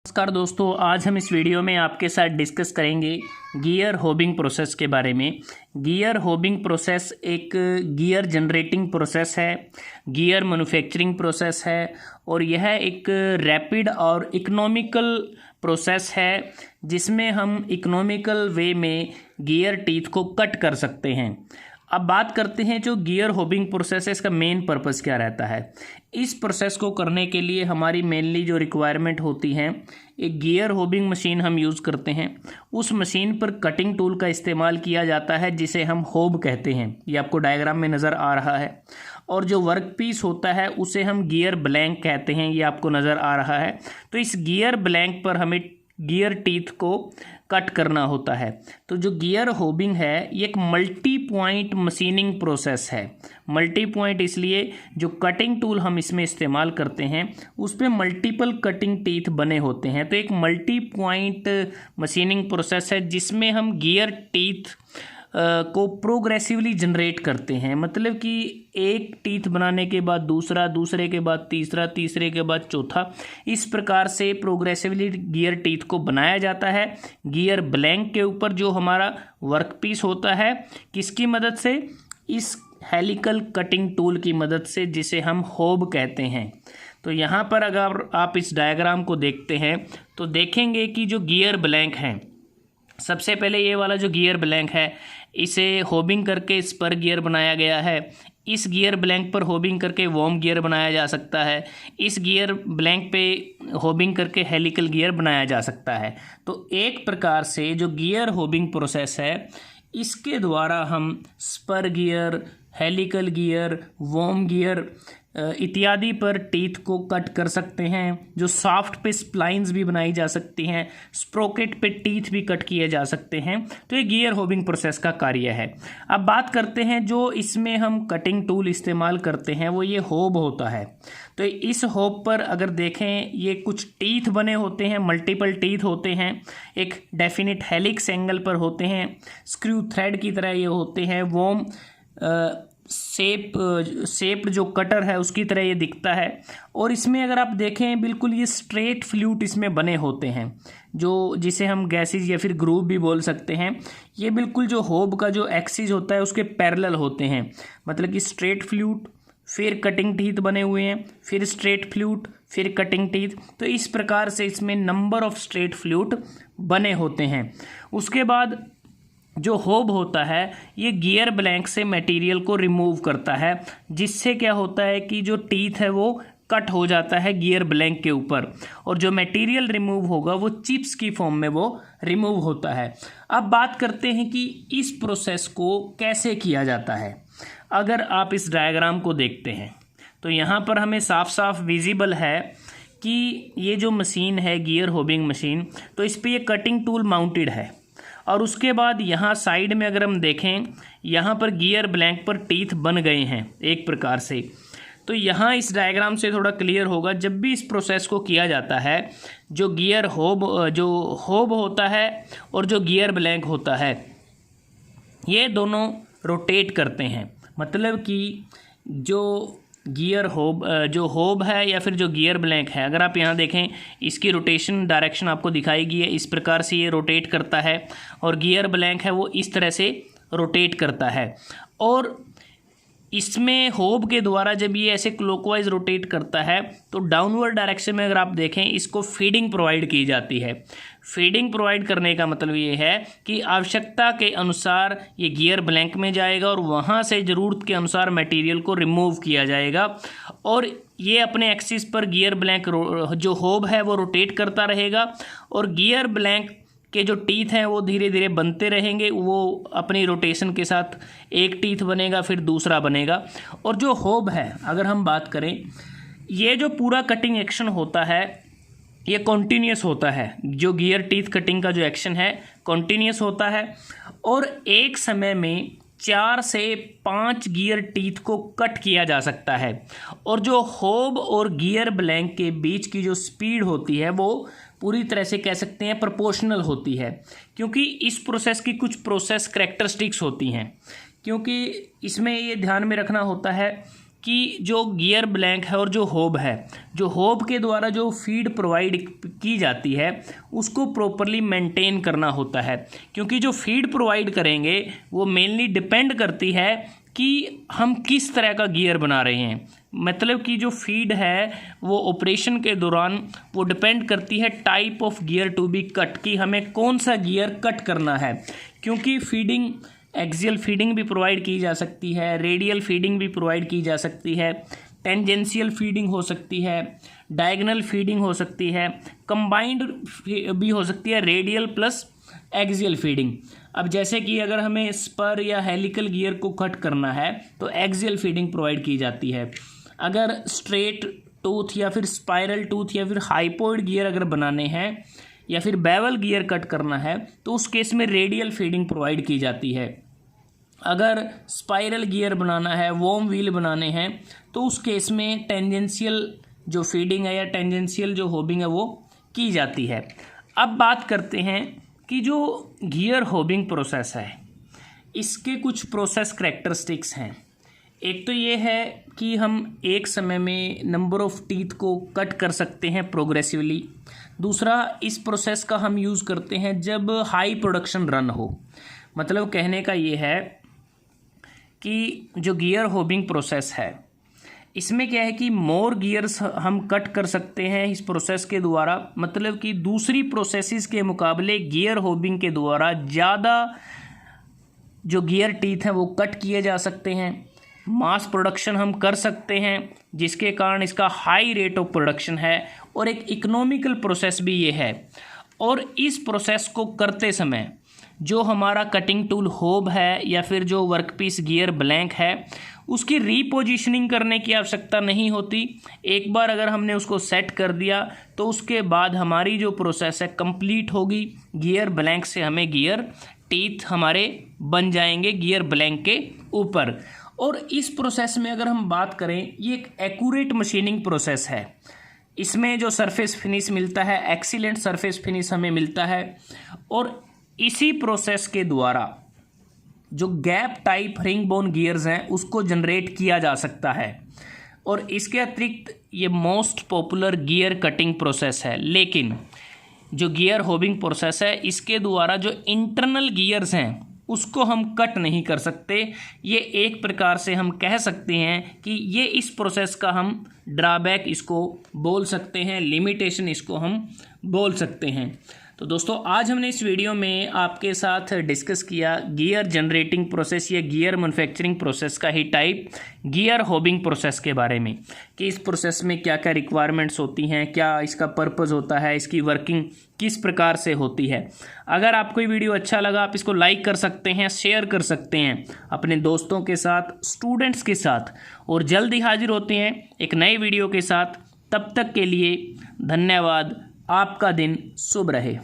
नमस्कार दोस्तों, आज हम इस वीडियो में आपके साथ डिस्कस करेंगे गियर होबिंग प्रोसेस के बारे में। गियर होबिंग प्रोसेस एक गियर जनरेटिंग प्रोसेस है, गियर मैन्युफैक्चरिंग प्रोसेस है और यह एक रैपिड और इकोनॉमिकल प्रोसेस है जिसमें हम इकोनॉमिकल वे में गियर टीथ को कट कर सकते हैं। अब बात करते हैं जो गियर होबिंग प्रोसेस है, इसका मेन पर्पस क्या रहता है। इस प्रोसेस को करने के लिए हमारी मेनली जो रिक्वायरमेंट होती है, एक गियर होबिंग मशीन हम यूज़ करते हैं। उस मशीन पर कटिंग टूल का इस्तेमाल किया जाता है जिसे हम होब कहते हैं। ये आपको डायग्राम में नज़र आ रहा है। और जो वर्क पीस होता है उसे हम गियर ब्लैंक कहते हैं, ये आपको नज़र आ रहा है। तो इस गियर ब्लैंक पर हमें गियर टीथ को कट करना होता है। तो जो गियर होबिंग है ये एक मल्टी पॉइंट मशीनिंग प्रोसेस है। मल्टी पॉइंट इसलिए जो कटिंग टूल हम इसमें इस्तेमाल करते हैं उस पर मल्टीपल कटिंग टीथ बने होते हैं। तो एक मल्टी पॉइंट मशीनिंग प्रोसेस है जिसमें हम गियर टीथ को प्रोग्रेसिवली जनरेट करते हैं। मतलब कि एक टीथ बनाने के बाद दूसरा, दूसरे के बाद तीसरा, तीसरे के बाद चौथा, इस प्रकार से प्रोग्रेसिवली गियर टीथ को बनाया जाता है। गियर ब्लैंक के ऊपर जो हमारा वर्क पीस होता है, किसकी मदद से? इस हेलिकल कटिंग टूल की मदद से, जिसे हम होब कहते हैं। तो यहाँ पर अगर आप इस डायग्राम को देखते हैं तो देखेंगे कि जो गियर ब्लैंक हैं, सबसे पहले ये वाला जो गियर ब्लैंक है इसे होबिंग करके स्पर गियर बनाया गया है। इस गियर ब्लैंक पर होबिंग करके वॉर्म गियर बनाया जा सकता है। इस गियर ब्लैंक पे होबिंग करके हेलिकल गियर बनाया जा सकता है। तो एक प्रकार से जो गियर होबिंग प्रोसेस है इसके द्वारा हम spur gear, helical gear, worm gear इत्यादि पर टीथ को कट कर सकते हैं। जो सॉफ्ट पे स्प्लाइंस भी बनाई जा सकती हैं, स्प्रोकेट पे टीथ भी कट किए जा सकते हैं। तो ये गियर होबिंग प्रोसेस का कार्य है। अब बात करते हैं जो इसमें हम कटिंग टूल इस्तेमाल करते हैं वो ये होब होता है। तो इस होब पर अगर देखें ये कुछ टीथ बने होते हैं, मल्टीपल टीथ होते हैं, एक डेफिनिट हेलिक्स एंगल पर होते हैं, स्क्रू थ्रेड की तरह ये होते हैं। वॉर्म शेप्ड जो कटर है उसकी तरह ये दिखता है। और इसमें अगर आप देखें बिल्कुल ये स्ट्रेट फ्लूट इसमें बने होते हैं, जो जिसे हम गैसेज या फिर ग्रूव भी बोल सकते हैं। ये बिल्कुल जो होब का जो एक्सिस होता है उसके पैरेलल होते हैं। मतलब कि स्ट्रेट फ्लूट, फिर कटिंग टीथ बने हुए हैं, फिर स्ट्रेट फ्लूट, फिर कटिंग टीथ। तो इस प्रकार से इसमें नंबर ऑफ स्ट्रेट फ्लूट बने होते हैं। उसके बाद जो होब होता है ये गियर ब्लैंक से मटेरियल को रिमूव करता है, जिससे क्या होता है कि जो टीथ है वो कट हो जाता है गियर ब्लैंक के ऊपर, और जो मटेरियल रिमूव होगा वो चिप्स की फॉर्म में वो रिमूव होता है। अब बात करते हैं कि इस प्रोसेस को कैसे किया जाता है। अगर आप इस डायग्राम को देखते हैं तो यहाँ पर हमें साफ साफ विजिबल है कि ये जो मशीन है गियर होबिंग मशीन, तो इस पर ये कटिंग टूल माउंटेड है। और उसके बाद यहाँ साइड में अगर हम देखें, यहाँ पर गियर ब्लैंक पर टीथ बन गए हैं एक प्रकार से। तो यहाँ इस डायग्राम से थोड़ा क्लियर होगा, जब भी इस प्रोसेस को किया जाता है जो गियर होब होता है और जो गियर ब्लैंक होता है ये दोनों रोटेट करते हैं। मतलब कि जो होब है या फिर जो गियर ब्लैंक है, अगर आप यहाँ देखें इसकी रोटेशन डायरेक्शन आपको दिखाई गई है। इस प्रकार से ये रोटेट करता है और गियर ब्लैंक है वो इस तरह से रोटेट करता है। और इसमें होब के द्वारा जब ये ऐसे क्लॉकवाइज रोटेट करता है तो डाउनवर्ड डायरेक्शन में अगर आप देखें इसको फीडिंग प्रोवाइड की जाती है। फीडिंग प्रोवाइड करने का मतलब ये है कि आवश्यकता के अनुसार ये गियर ब्लैंक में जाएगा और वहाँ से ज़रूरत के अनुसार मटेरियल को रिमूव किया जाएगा। और ये अपने एक्सिस पर गियर ब्लैंक जो होब है वो रोटेट करता रहेगा और गियर ब्लैंक के जो टीथ हैं वो धीरे धीरे बनते रहेंगे। वो अपनी रोटेशन के साथ एक टीथ बनेगा फिर दूसरा बनेगा। और जो होब है अगर हम बात करें, ये जो पूरा कटिंग एक्शन होता है ये कॉन्टीन्यूस होता है। जो गियर टीथ कटिंग का जो एक्शन है कॉन्टीन्यूस होता है और एक समय में 4 से 5 गियर टीथ को कट किया जा सकता है। और जो होब और गियर ब्लैंक के बीच की जो स्पीड होती है वो पूरी तरह से कह सकते हैं प्रोपोर्शनल होती है, क्योंकि इस प्रोसेस की कुछ प्रोसेस करैक्टरिस्टिक्स होती हैं। क्योंकि इसमें ये ध्यान में रखना होता है कि जो गियर ब्लैंक है और जो होब है, जो होब के द्वारा जो फीड प्रोवाइड की जाती है उसको प्रॉपरली मेंटेन करना होता है, क्योंकि जो फीड प्रोवाइड करेंगे वो मेनली डिपेंड करती है कि हम किस तरह का गियर बना रहे हैं। मतलब कि जो फीड है वो ऑपरेशन के दौरान वो डिपेंड करती है type of gear to be cut, कि हमें कौन सा गियर कट करना है, क्योंकि फीडिंग एक्सियल फीडिंग भी प्रोवाइड की जा सकती है, रेडियल फीडिंग भी प्रोवाइड की जा सकती है, टेंजेंशियल फीडिंग हो सकती है, डायगोनल फीडिंग हो सकती है, कंबाइंड भी हो सकती है, रेडियल प्लस एक्सियल फीडिंग। अब जैसे कि अगर हमें स्पर या हेलिकल गियर को कट करना है तो एक्सियल फीडिंग प्रोवाइड की जाती है। अगर स्ट्रेट टूथ या फिर स्पाइरल टूथ या फिर हाइपोइड गियर अगर बनाने हैं या फिर बेवल गियर कट करना है तो उस केस में रेडियल फीडिंग प्रोवाइड की जाती है। अगर स्पाइरल गियर बनाना है, वॉर्म व्हील बनाने हैं, तो उस केस में टेंजेंशियल जो फीडिंग है या टेंजेंशियल जो होबिंग है वो की जाती है। अब बात करते हैं कि जो गियर होबिंग प्रोसेस है इसके कुछ प्रोसेस करैक्टरिस्टिक्स हैं। एक तो ये है कि हम एक समय में नंबर ऑफ़ टीथ को कट कर सकते हैं प्रोग्रेसिवली। दूसरा, इस प्रोसेस का हम यूज़ करते हैं जब हाई प्रोडक्शन रन हो। मतलब कहने का ये है कि जो गियर होबिंग प्रोसेस है इसमें क्या है कि मोर गियर्स हम कट कर सकते हैं इस प्रोसेस के द्वारा। मतलब कि दूसरी प्रोसेसेस के मुकाबले गियर होबिंग के द्वारा ज़्यादा जो गियर टीथ हैं वो कट किए जा सकते हैं। मास प्रोडक्शन हम कर सकते हैं जिसके कारण इसका हाई रेट ऑफ प्रोडक्शन है और एक इकोनॉमिकल प्रोसेस भी ये है। और इस प्रोसेस को करते समय जो हमारा कटिंग टूल होब है या फिर जो वर्कपीस गियर ब्लैंक है उसकी रीपोजिशनिंग करने की आवश्यकता नहीं होती। एक बार अगर हमने उसको सेट कर दिया तो उसके बाद हमारी जो प्रोसेस है कंप्लीट होगी। गियर ब्लैंक से हमें गियर टीथ हमारे बन जाएंगे गियर ब्लैंक के ऊपर। और इस प्रोसेस में अगर हम बात करें, ये एक एक्यूरेट मशीनिंग प्रोसेस है। इसमें जो सरफेस फिनिश मिलता है, एक्सीलेंट सरफेस फिनिश हमें मिलता है। और इसी प्रोसेस के द्वारा जो gap type ring bone gears हैं उसको जनरेट किया जा सकता है। और इसके अतिरिक्त ये most popular gear cutting process है। लेकिन जो गियर होबिंग प्रोसेस है इसके द्वारा जो इंटरनल गियर्स हैं उसको हम कट नहीं कर सकते। ये एक प्रकार से हम कह सकते हैं कि ये इस प्रोसेस का हम ड्रॉबैक इसको बोल सकते हैं, लिमिटेशन इसको हम बोल सकते हैं। तो दोस्तों, आज हमने इस वीडियो में आपके साथ डिस्कस किया गियर जनरेटिंग प्रोसेस या गियर मैन्युफैक्चरिंग प्रोसेस का ही टाइप गियर होबिंग प्रोसेस के बारे में, कि इस प्रोसेस में क्या क्या रिक्वायरमेंट्स होती हैं, क्या इसका पर्पस होता है, इसकी वर्किंग किस प्रकार से होती है। अगर आपको ये वीडियो अच्छा लगा आप इसको लाइक कर सकते हैं, शेयर कर सकते हैं अपने दोस्तों के साथ, स्टूडेंट्स के साथ। और जल्द ही हाजिर होते हैं एक नए वीडियो के साथ। तब तक के लिए धन्यवाद। आपका दिन शुभ रहे।